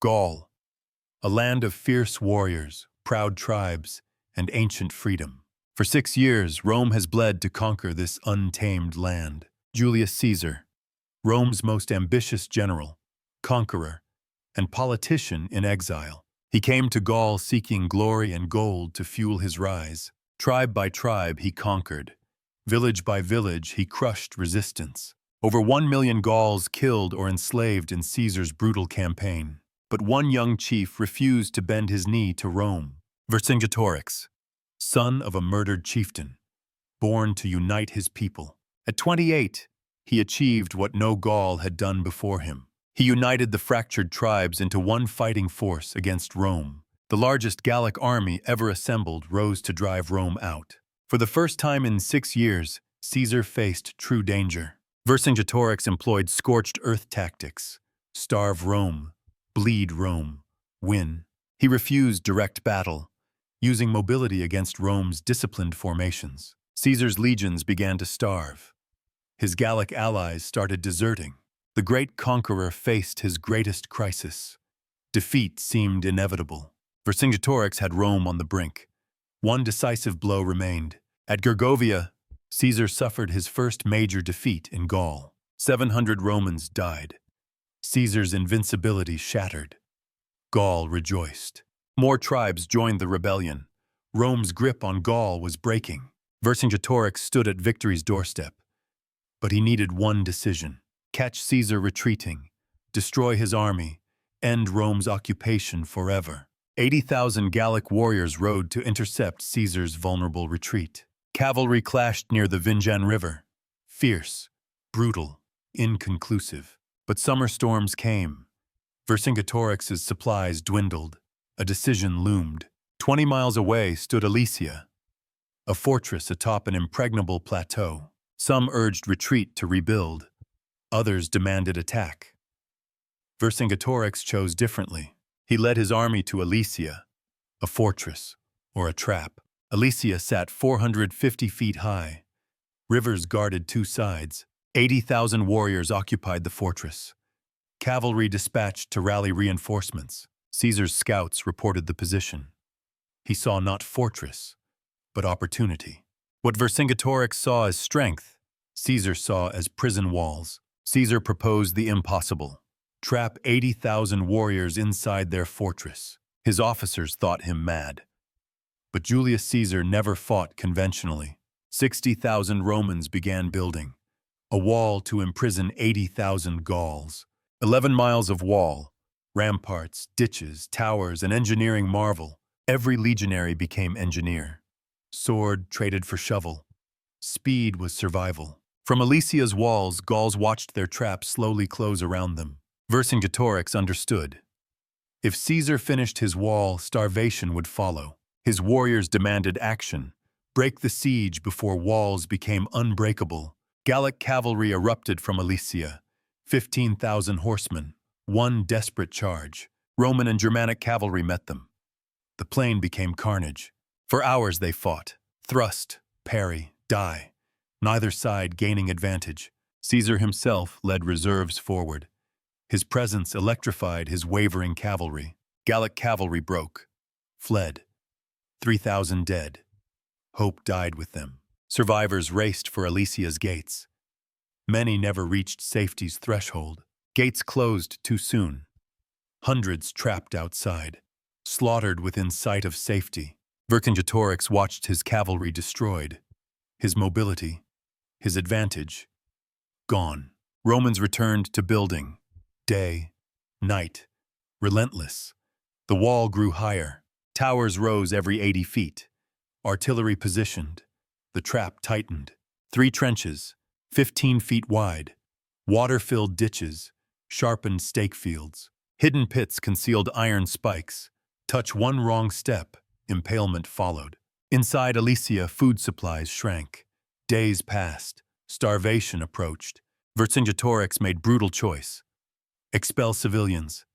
Gaul, a land of fierce warriors, proud tribes, and ancient freedom. For 6 years, Rome has bled to conquer this untamed land. Julius Caesar, Rome's most ambitious general, conqueror, and politician in exile. He came to Gaul seeking glory and gold to fuel his rise. Tribe by tribe, he conquered. Village by village, he crushed resistance. Over 1 million Gauls killed or enslaved in Caesar's brutal campaign. But one young chief refused to bend his knee to Rome. Vercingetorix, son of a murdered chieftain, born to unite his people. At 28, he achieved what no Gaul had done before him. He united the fractured tribes into one fighting force against Rome. The largest Gallic army ever assembled rose to drive Rome out. For the first time in 6 years, Caesar faced true danger. Vercingetorix employed scorched earth tactics. Starve Rome, bleed Rome, win. He refused direct battle, using mobility against Rome's disciplined formations. Caesar's legions began to starve. His Gallic allies started deserting. The great conqueror faced his greatest crisis. Defeat seemed inevitable. Vercingetorix had Rome on the brink. One decisive blow remained. At Gergovia, Caesar suffered his first major defeat in Gaul. 700 Romans died. Caesar's invincibility shattered. Gaul rejoiced. More tribes joined the rebellion. Rome's grip on Gaul was breaking. Vercingetorix stood at victory's doorstep. But he needed one decision: catch Caesar retreating, destroy his army, end Rome's occupation forever. 80,000 Gallic warriors rode to intercept Caesar's vulnerable retreat. Cavalry clashed near the Vingan River. Fierce, brutal, inconclusive. But summer storms came. Vercingetorix's supplies dwindled. A decision loomed. 20 miles away stood Alesia, a fortress atop an impregnable plateau. Some urged retreat to rebuild. Others demanded attack. Vercingetorix chose differently. He led his army to Alesia, a fortress, or a trap. Alesia sat 450 feet high. Rivers guarded two sides. 80,000 warriors occupied the fortress. Cavalry dispatched to rally reinforcements. Caesar's scouts reported the position. He saw not fortress, but opportunity. What Vercingetorix saw as strength, Caesar saw as prison walls. Caesar proposed the impossible: trap 80,000 warriors inside their fortress. His officers thought him mad. But Julius Caesar never fought conventionally. 60,000 Romans began building a wall to imprison 80,000 Gauls. 11 miles of wall, ramparts, ditches, towers, an engineering marvel. Every legionary became engineer. Sword traded for shovel. Speed was survival. From Alesia's walls, Gauls watched their traps slowly close around them. Vercingetorix understood. If Caesar finished his wall, starvation would follow. His warriors demanded action. Break the siege before walls became unbreakable. Gallic cavalry erupted from Alesia. 15,000 horsemen. One desperate charge. Roman and Germanic cavalry met them. The plain became carnage. For hours they fought. Thrust, parry, die. Neither side gaining advantage. Caesar himself led reserves forward. His presence electrified his wavering cavalry. Gallic cavalry broke, fled. 3,000 dead. Hope died with them. Survivors raced for Alesia's gates. Many never reached safety's threshold. Gates closed too soon. Hundreds trapped outside, slaughtered within sight of safety. Vercingetorix watched his cavalry destroyed. His mobility, his advantage, gone. Romans returned to building. Day, night, relentless. The wall grew higher. Towers rose every 80 feet. Artillery positioned. The trap tightened. 3 trenches, 15 feet wide. Water-filled ditches, sharpened stake fields. Hidden pits concealed iron spikes. Touch one wrong step, impalement followed. Inside Alesia, food supplies shrank. Days passed. Starvation approached. Vercingetorix made brutal choice. Expel civilians.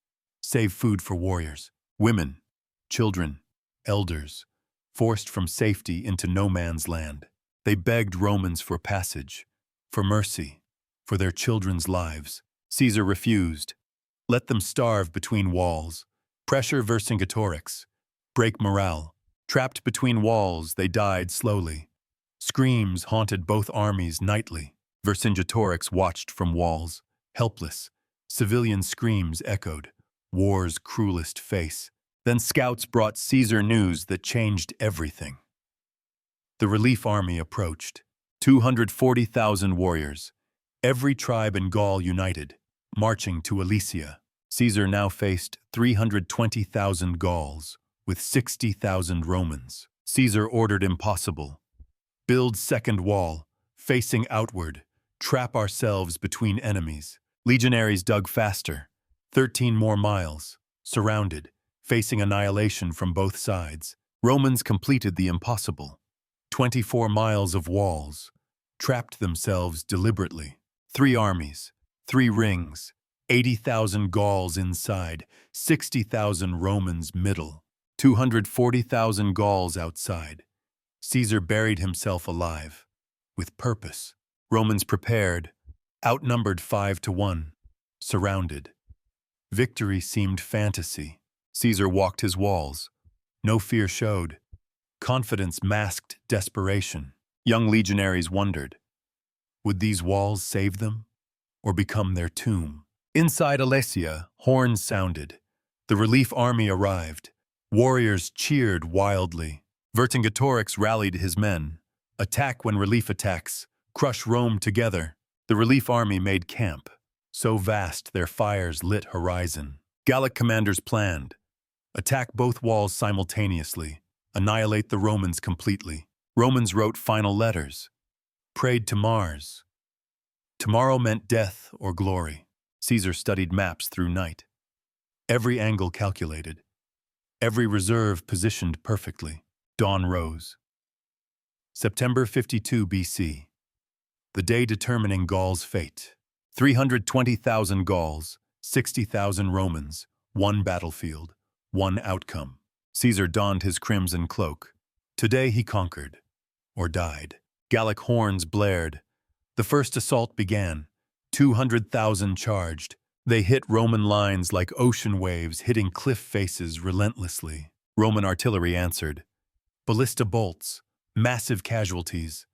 Save food for warriors. Women, children, elders, forced from safety into no man's land. They begged Romans for passage, for mercy, for their children's lives. Caesar refused. Let them starve between walls. Pressure Vercingetorix. Break morale. Trapped between walls, they died slowly. Screams haunted both armies nightly. Vercingetorix watched from walls, helpless. Civilian screams echoed, war's cruelest face. Then scouts brought Caesar news that changed everything. The relief army approached, 240,000 warriors, every tribe in Gaul united, marching to Alesia. Caesar now faced 320,000 Gauls, with 60,000 Romans. Caesar ordered impossible. Build second wall, facing outward, trap ourselves between enemies. Legionaries dug faster, 13 more miles, surrounded, facing annihilation from both sides. Romans completed the impossible. 24 miles of walls, trapped themselves deliberately. 3 armies, 3 rings, 80,000 Gauls inside, 60,000 Romans middle, 240,000 Gauls outside. Caesar buried himself alive, with purpose. Romans prepared, outnumbered 5-1, surrounded. Victory seemed fantasy. Caesar walked his walls. No fear showed. Confidence masked desperation. Young legionaries wondered, would these walls save them, or become their tomb? Inside Alesia, horns sounded. The relief army arrived. Warriors cheered wildly. Vercingetorix rallied his men. Attack when relief attacks. Crush Rome together. The relief army made camp. So vast their fires lit horizon. Gallic commanders planned. Attack both walls simultaneously. Annihilate the Romans completely. Romans wrote final letters. Prayed to Mars. Tomorrow meant death or glory. Caesar studied maps through night. Every angle calculated. Every reserve positioned perfectly. Dawn rose. September 52 BC. The day determining Gaul's fate. 320,000 Gauls, 60,000 Romans, 1 battlefield, 1 outcome. Caesar donned his crimson cloak. Today he conquered, or died. Gallic horns blared. The first assault began. 200,000 charged. They hit Roman lines like ocean waves, hitting cliff faces relentlessly. Roman artillery answered. Ballista bolts, massive casualties.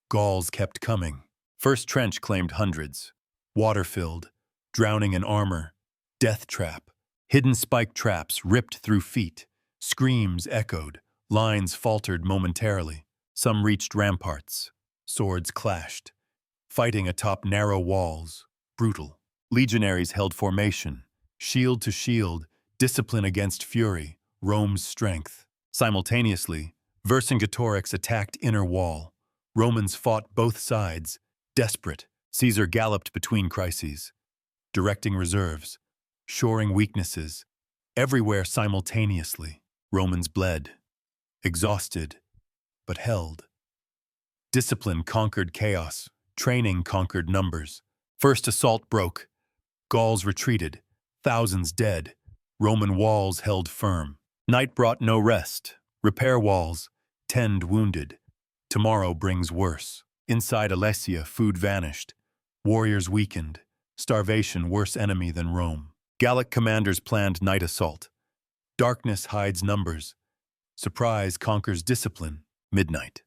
Gauls kept coming. First trench claimed hundreds. Water-filled, drowning in armor. Death trap. Hidden spike traps ripped through feet. Screams echoed. Lines faltered momentarily. Some reached ramparts. Swords clashed. Fighting atop narrow walls. Brutal. Legionaries held formation. Shield to shield. Discipline against fury. Rome's strength. Simultaneously, Vercingetorix attacked inner wall. Romans fought both sides. Desperate, Caesar galloped between crises. Directing reserves. Shoring weaknesses. Everywhere simultaneously. Romans bled. Exhausted, but held. Discipline conquered chaos. Training conquered numbers. First assault broke. Gauls retreated. Thousands dead. Roman walls held firm. Night brought no rest. Repair walls. Tend wounded. Tomorrow brings worse. Inside Alesia, food vanished. Warriors weakened. Starvation worse enemy than Rome. Gallic commanders planned night assault. Darkness hides numbers. Surprise conquers discipline. Midnight.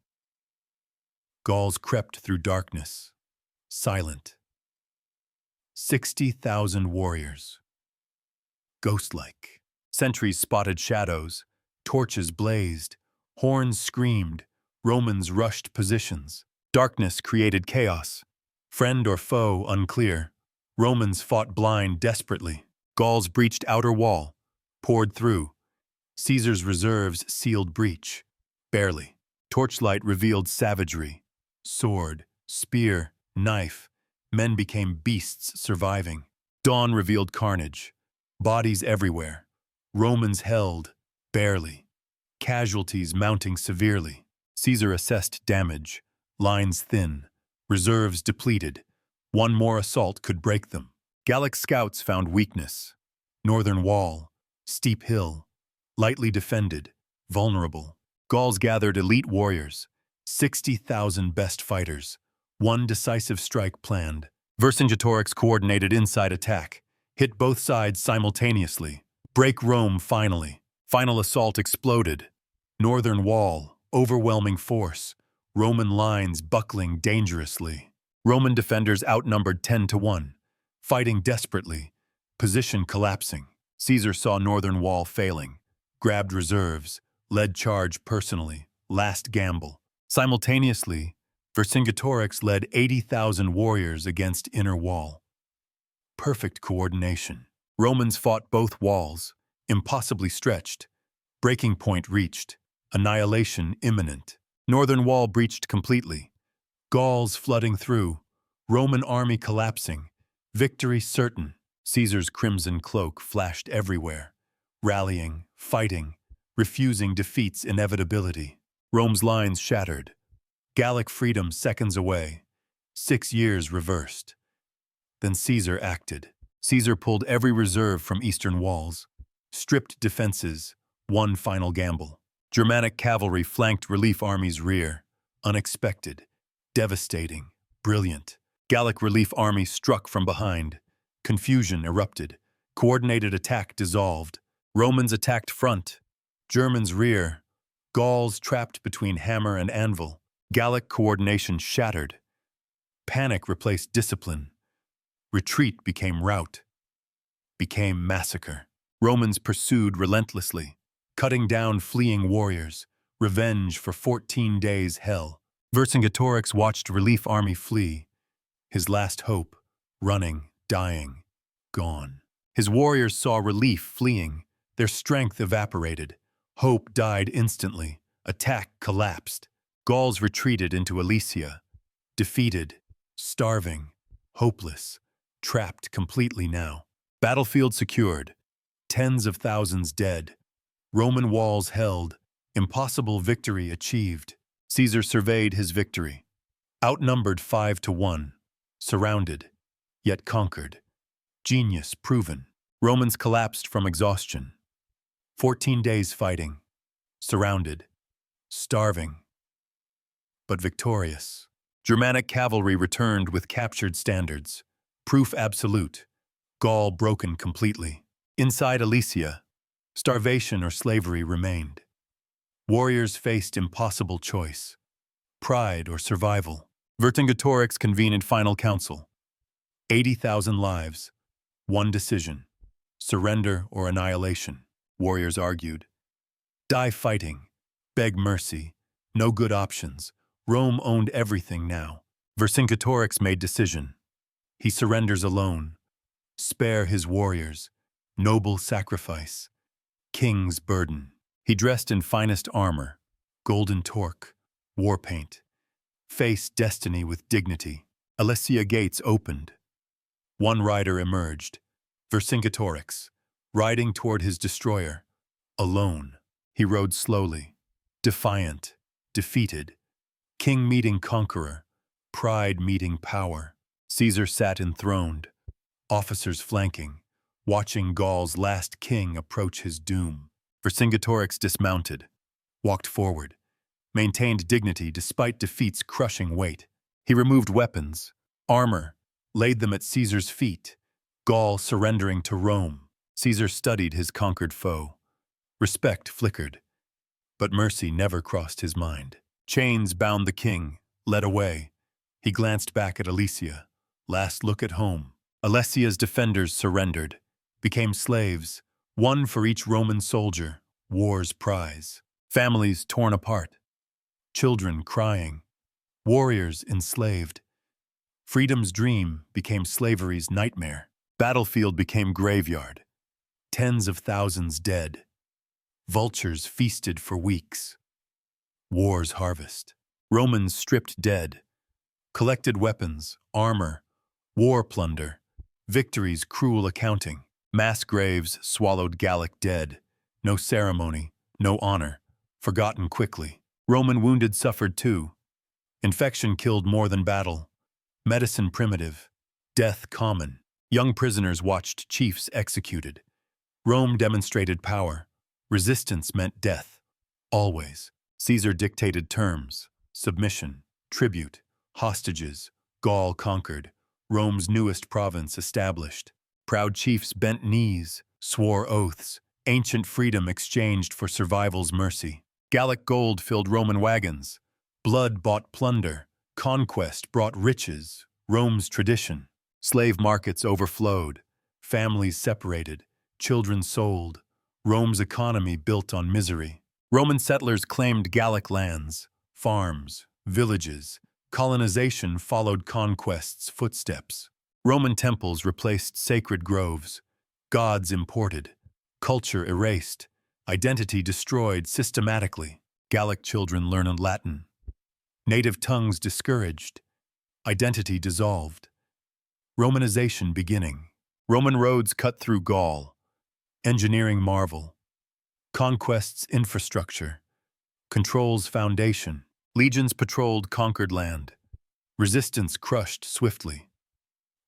Gauls crept through darkness. Silent. 60,000 warriors. Ghost-like. Sentries spotted shadows. Torches blazed. Horns screamed. Romans rushed positions. Darkness created chaos. Friend or foe unclear. Romans fought blind desperately. Gauls breached outer wall. Poured through. Caesar's reserves sealed breach. Barely. Torchlight revealed savagery. Sword, spear, knife. Men became beasts surviving. Dawn revealed carnage. Bodies everywhere. Romans held, barely. Casualties mounting severely. Caesar assessed damage. Lines thin. Reserves depleted. One more assault could break them. Gallic scouts found weakness. Northern wall. Steep hill. Lightly defended. Vulnerable. Gauls gathered elite warriors. 60,000 best fighters. One decisive strike planned. Vercingetorix coordinated inside attack. Hit both sides simultaneously. Break Rome finally. Final assault exploded. Northern wall, overwhelming force. Roman lines buckling dangerously. Roman defenders outnumbered 10-1. Fighting desperately. Position collapsing. Caesar saw northern wall failing. Grabbed reserves. Led charge personally. Last gamble. Simultaneously, Vercingetorix led 80,000 warriors against inner wall. Perfect coordination. Romans fought both walls, impossibly stretched. Breaking point reached. Annihilation imminent. Northern wall breached completely. Gauls flooding through. Roman army collapsing. Victory certain. Caesar's crimson cloak flashed everywhere. Rallying, fighting, refusing defeat's inevitability. Rome's lines shattered. Gallic freedom seconds away. 6 years reversed. Then Caesar acted. Caesar pulled every reserve from eastern walls. Stripped defenses. One final gamble. Germanic cavalry flanked relief armies' rear. Unexpected. Devastating. Brilliant. Gallic relief army struck from behind. Confusion erupted. Coordinated attack dissolved. Romans attacked front. Germans rear. Gauls trapped between hammer and anvil. Gallic coordination shattered. Panic replaced discipline. Retreat became rout. Became massacre. Romans pursued relentlessly, cutting down fleeing warriors. Revenge for 14 days hell. Vercingetorix watched relief army flee. His last hope, running, dying, gone. His warriors saw relief fleeing. Their strength evaporated. Hope died instantly. Attack collapsed. Gauls retreated into Alesia. Defeated, starving, hopeless, trapped completely now. Battlefield secured. Tens of thousands dead. Roman walls held. Impossible victory achieved. Caesar surveyed his victory. Outnumbered 5-1. Surrounded, yet conquered. Genius proven. Romans collapsed from exhaustion. 14 days fighting. Surrounded. Starving. But victorious. Germanic cavalry returned with captured standards. Proof absolute. Gaul broken completely. Inside Alesia, starvation or slavery remained. Warriors faced impossible choice. Pride or survival. Vercingetorix convened final council. 80,000 lives. One decision. Surrender or annihilation. Warriors argued. Die fighting. Beg mercy. No good options. Rome owned everything now. Vercingetorix made decision. He surrenders alone. Spare his warriors. Noble sacrifice. King's burden. He dressed in finest armor. Golden torque. War paint. Faced destiny with dignity. Alesia gates opened. One rider emerged. Vercingetorix. Riding toward his destroyer. Alone. He rode slowly. Defiant. Defeated. King meeting conqueror. Pride meeting power. Caesar sat enthroned. Officers flanking. Watching Gaul's last king approach his doom. Vercingetorix dismounted. Walked forward. Maintained dignity despite defeat's crushing weight. He removed weapons. Armor. Laid them at Caesar's feet. Gaul surrendering to Rome. Caesar studied his conquered foe. Respect flickered. But mercy never crossed his mind. Chains bound the king, led away. He glanced back at Alesia. Last look at home. Alesia's defenders surrendered. Became slaves. One for each Roman soldier. War's prize. Families torn apart. Children crying. Warriors enslaved. Freedom's dream became slavery's nightmare. Battlefield became graveyard. Tens of thousands dead. Vultures feasted for weeks. War's harvest. Romans stripped dead. Collected weapons, armor, war plunder. Victory's cruel accounting. Mass graves swallowed Gallic dead. No ceremony, no honor. Forgotten quickly. Roman wounded suffered too. Infection killed more than battle. Medicine primitive. Death common. Young prisoners watched chiefs executed. Rome demonstrated power. Resistance meant death. Always. Caesar dictated terms. Submission. Tribute. Hostages. Gaul conquered. Rome's newest province established. Proud chiefs bent knees, swore oaths, ancient freedom exchanged for survival's mercy. Gallic gold filled Roman wagons. Blood bought plunder. Conquest brought riches, Rome's tradition. Slave markets overflowed. Families separated. Children sold. Rome's economy built on misery. Roman settlers claimed Gallic lands, farms, villages. Colonization followed conquest's footsteps. Roman temples replaced sacred groves. Gods imported. Culture erased. Identity destroyed systematically. Gallic children learned Latin. Native tongues discouraged. Identity dissolved. Romanization beginning. Roman roads cut through Gaul. Engineering marvel. Conquest's infrastructure. Control's foundation. Legions patrolled conquered land. Resistance crushed swiftly.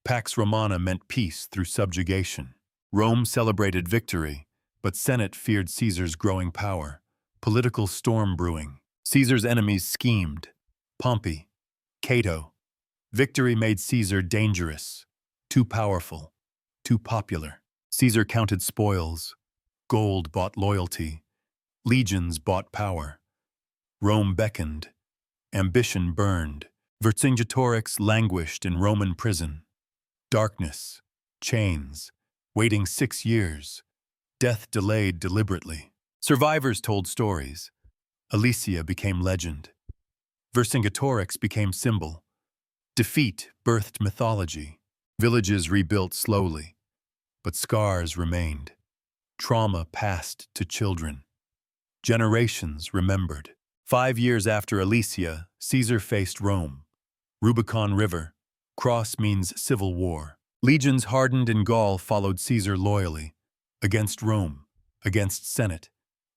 Pax Romana meant peace through subjugation. Rome celebrated victory, but Senate feared Caesar's growing power. Political storm brewing. Caesar's enemies schemed. Pompey, Cato. Victory made Caesar dangerous, too powerful, too popular. Caesar counted spoils. Gold bought loyalty. Legions bought power. Rome beckoned. Ambition burned. Vercingetorix languished in Roman prison. Darkness, chains, waiting 6 years. Death delayed deliberately. Survivors told stories. Alesia became legend. Vercingetorix became symbol. Defeat birthed mythology. Villages rebuilt slowly, but scars remained. Trauma passed to children. Generations remembered. 5 years after Alesia, Caesar faced Rome. Rubicon River. Cross means civil war. Legions hardened in Gaul followed Caesar loyally. Against Rome, against Senate,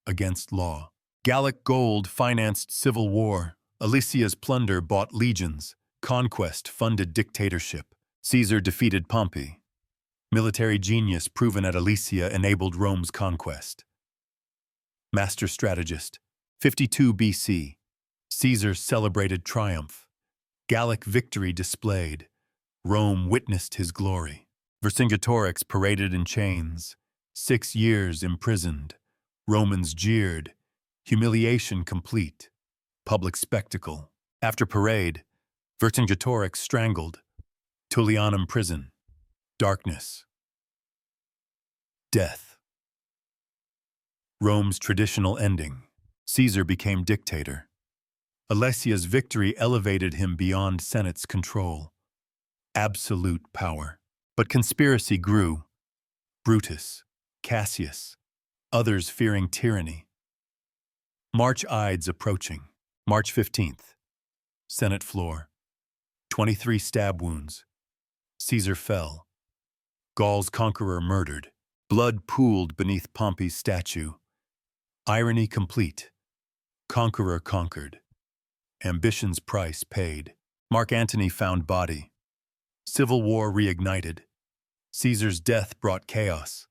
against law. Gallic gold financed civil war. Alesia's plunder bought legions. Conquest funded dictatorship. Caesar defeated Pompey. Military genius proven at Alesia enabled Rome's conquest. Master strategist. 52 BC. Caesar celebrated triumph. Gallic victory displayed. Rome witnessed his glory. Vercingetorix paraded in chains. 6 years imprisoned. Romans jeered. Humiliation complete. Public spectacle. After parade, Vercingetorix strangled. Tullianum prison. Darkness. Death. Rome's traditional ending. Caesar became dictator. Alesia's victory elevated him beyond Senate's control. Absolute power. But conspiracy grew. Brutus, Cassius, others fearing tyranny. March Ides approaching. March 15th. Senate floor. 23 stab wounds. Caesar fell. Gaul's conqueror murdered. Blood pooled beneath Pompey's statue. Irony complete. Conqueror conquered. Ambition's price paid. Mark Antony found body. Civil war reignited. Caesar's death brought chaos,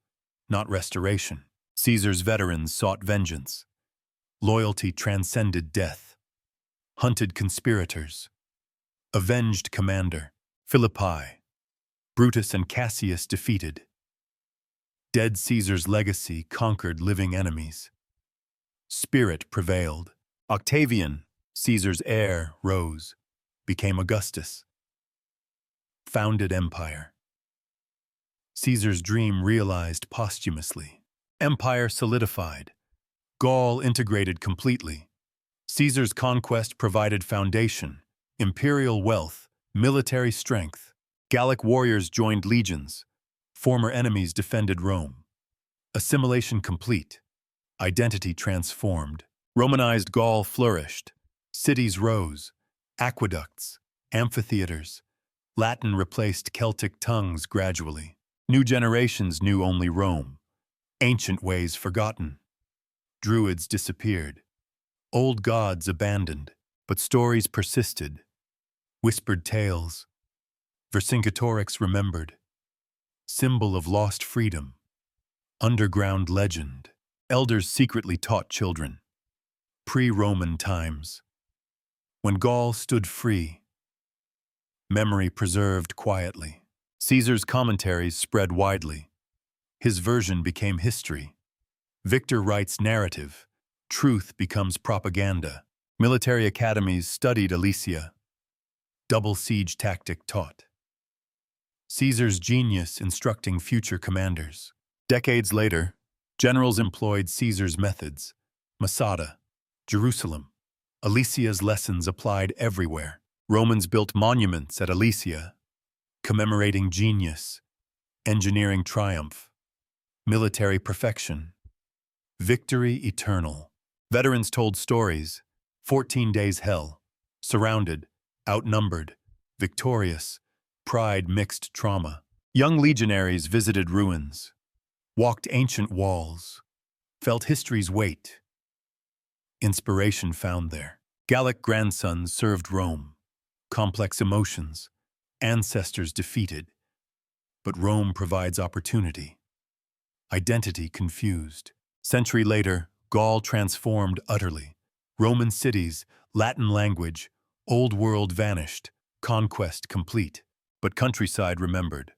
not restoration. Caesar's veterans sought vengeance. Loyalty transcended death. Hunted conspirators. Avenged commander. Philippi. Brutus and Cassius defeated. Dead Caesar's legacy conquered living enemies. Spirit prevailed. Octavian, Caesar's heir, rose, became Augustus. Founded empire. Caesar's dream realized posthumously. Empire solidified. Gaul integrated completely. Caesar's conquest provided foundation, imperial wealth, military strength. Gallic warriors joined legions. Former enemies defended Rome. Assimilation complete. Identity transformed. Romanized Gaul flourished. Cities rose. Aqueducts, amphitheaters. Latin replaced Celtic tongues gradually. New generations knew only Rome. Ancient ways forgotten. Druids disappeared. Old gods abandoned, but stories persisted. Whispered tales. Vercingetorix remembered. Symbol of lost freedom. Underground legend. Elders secretly taught children. Pre-Roman times. When Gaul stood free. Memory preserved quietly. Caesar's commentaries spread widely. His version became history. Victor writes narrative. Truth becomes propaganda. Military academies studied Alesia. Double siege tactic taught. Caesar's genius instructing future commanders. Decades later, generals employed Caesar's methods. Masada, Jerusalem. Alesia's lessons applied everywhere. Romans built monuments at Alesia, commemorating genius, engineering triumph, military perfection, victory eternal. Veterans told stories, 14 days hell, surrounded, outnumbered, victorious, pride mixed trauma. Young legionaries visited ruins, walked ancient walls, felt history's weight. Inspiration found there. Gallic grandsons served Rome, complex emotions, ancestors defeated. But Rome provides opportunity. Identity confused. Century later, Gaul transformed utterly. Roman cities, Latin language, old world vanished, conquest complete. But countryside remembered.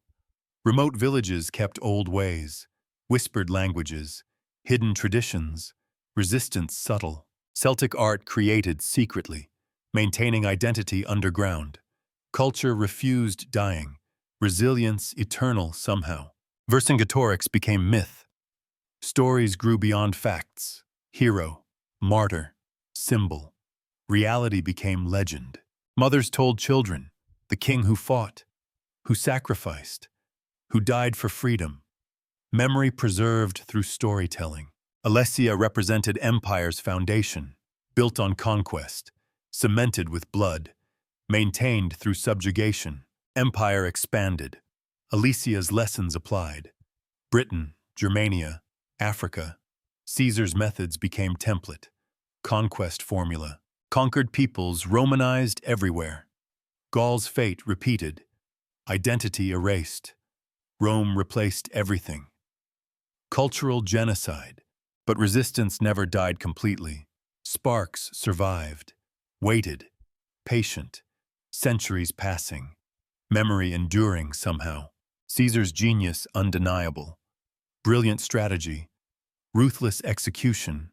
Remote villages kept old ways, whispered languages, hidden traditions, resistance subtle. Celtic art created secretly, maintaining identity underground. Culture refused dying, resilience eternal somehow. Vercingetorix became myth. Stories grew beyond facts. Hero, martyr, symbol. Reality became legend. Mothers told children, the king who fought, who sacrificed, who died for freedom. Memory preserved through storytelling. Alesia represented empire's foundation, built on conquest, cemented with blood, maintained through subjugation. Empire expanded. Alesia's lessons applied. Britain, Germania, Africa. Caesar's methods became template. Conquest formula. Conquered peoples Romanized everywhere. Gaul's fate repeated. Identity erased. Rome replaced everything. Cultural genocide. But resistance never died completely. Sparks survived. Waited. Patient. Centuries passing. Memory enduring somehow. Caesar's genius undeniable. Brilliant strategy. Ruthless execution.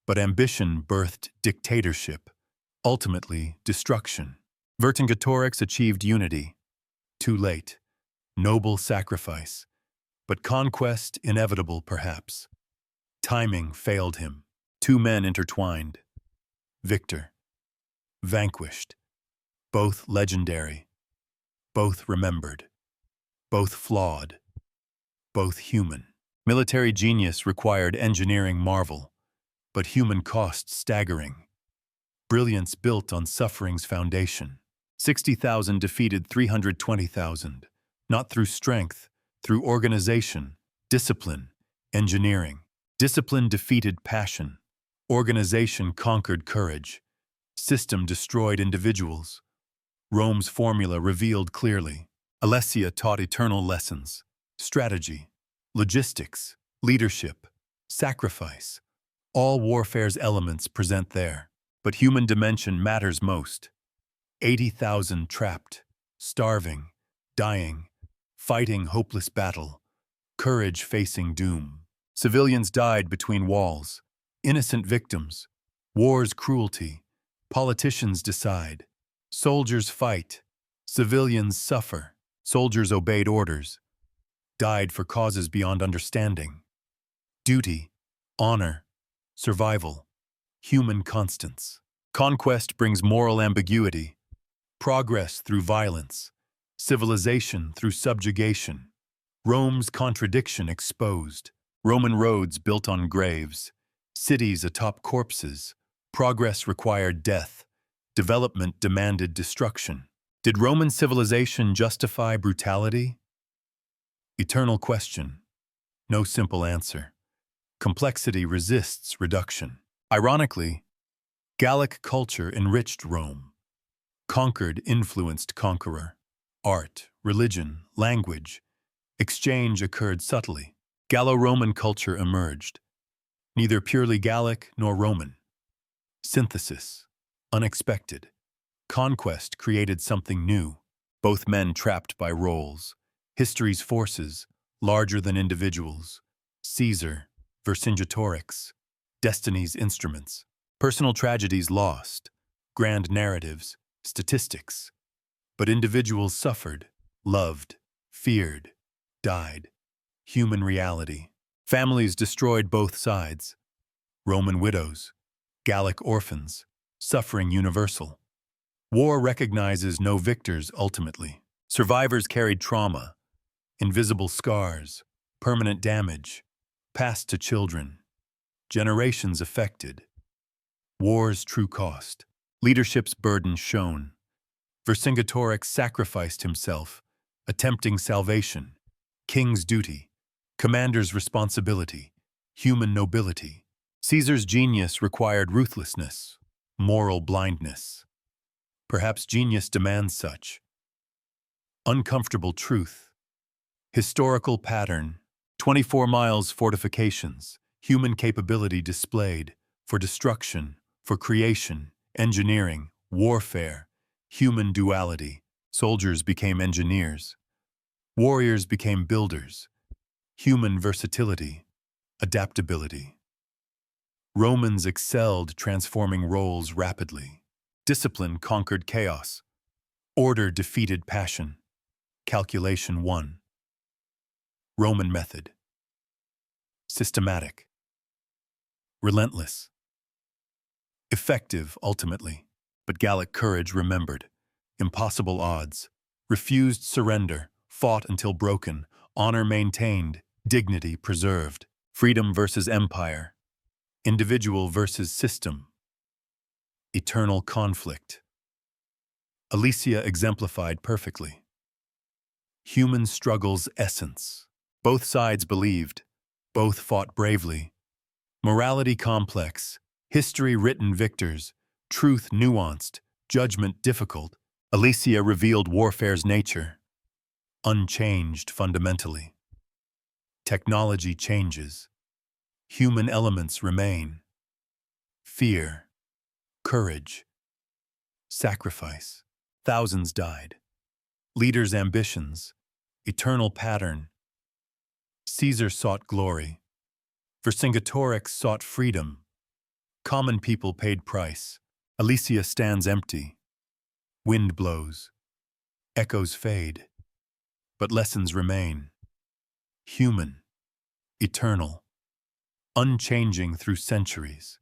But ambition birthed dictatorship. Ultimately, destruction. Vercingetorix achieved unity. Too late. Noble sacrifice. But conquest inevitable perhaps. Timing failed him. Two men intertwined. Victor. Vanquished. Both legendary. Both remembered. Both flawed. Both human. Military genius required engineering marvel, but human cost staggering. Brilliance built on suffering's foundation. 60,000 defeated 320,000, not through strength, through organization, discipline, engineering. Discipline defeated passion. Organization conquered courage. System destroyed individuals. Rome's formula revealed clearly. Alesia taught eternal lessons. Strategy, logistics, leadership, sacrifice. All warfare's elements present there. But human dimension matters most. 80,000 trapped, starving, dying, fighting hopeless battle, courage facing doom. Civilians died between walls, innocent victims, war's cruelty. Politicians decide. Soldiers fight. Civilians suffer. Soldiers obeyed orders. Died for causes beyond understanding. Duty, honor, survival, human constants. Conquest brings moral ambiguity. Progress through violence. Civilization through subjugation. Rome's contradiction exposed. Roman roads built on graves. Cities atop corpses. Progress required death. Development demanded destruction. Did Roman civilization justify brutality? Eternal question. No simple answer. Complexity resists reduction. Ironically, Gallic culture enriched Rome. Conquered influenced conqueror. Art, religion, language. Exchange occurred subtly. Gallo-Roman culture emerged. Neither purely Gallic nor Roman. Synthesis. Unexpected. Conquest created something new. Both men trapped by roles. History's forces, larger than individuals. Caesar, Vercingetorix, destiny's instruments. Personal tragedies lost, grand narratives, statistics. But individuals suffered, loved, feared, died. Human reality. Families destroyed both sides. Roman widows, Gallic orphans, suffering universal. War recognizes no victors ultimately. Survivors carried trauma, invisible scars, permanent damage, passed to children. Generations affected. War's true cost. Leadership's burden shown. Vercingetorix sacrificed himself, attempting salvation. King's duty. Commander's responsibility. Human nobility. Caesar's genius required ruthlessness, moral blindness. Perhaps genius demands such. Uncomfortable truth. Historical pattern. 24 miles fortifications. Human capability displayed. For destruction, for creation, engineering, warfare. Human duality. Soldiers became engineers. Warriors became builders. Human versatility. Adaptability. Romans excelled transforming roles rapidly. Discipline conquered chaos. Order defeated passion. Calculation won. Roman method. Systematic. Relentless. Effective, ultimately, but Gallic courage remembered. Impossible odds. Refused surrender. Fought until broken. Honor maintained. Dignity preserved. Freedom versus empire. Individual versus system. Eternal conflict. Alesia exemplified perfectly. Human struggle's essence. Both sides believed. Both fought bravely. Morality complex. History written victors. Truth nuanced. Judgment difficult. Alesia revealed warfare's nature. Unchanged fundamentally. Technology changes. Human elements remain. Fear. Courage. Sacrifice. Thousands died. Leaders' ambitions. Eternal pattern. Caesar sought glory. Vercingetorix sought freedom. Common people paid price. Alesia stands empty. Wind blows. Echoes fade. But lessons remain. Human. Eternal. Unchanging through centuries.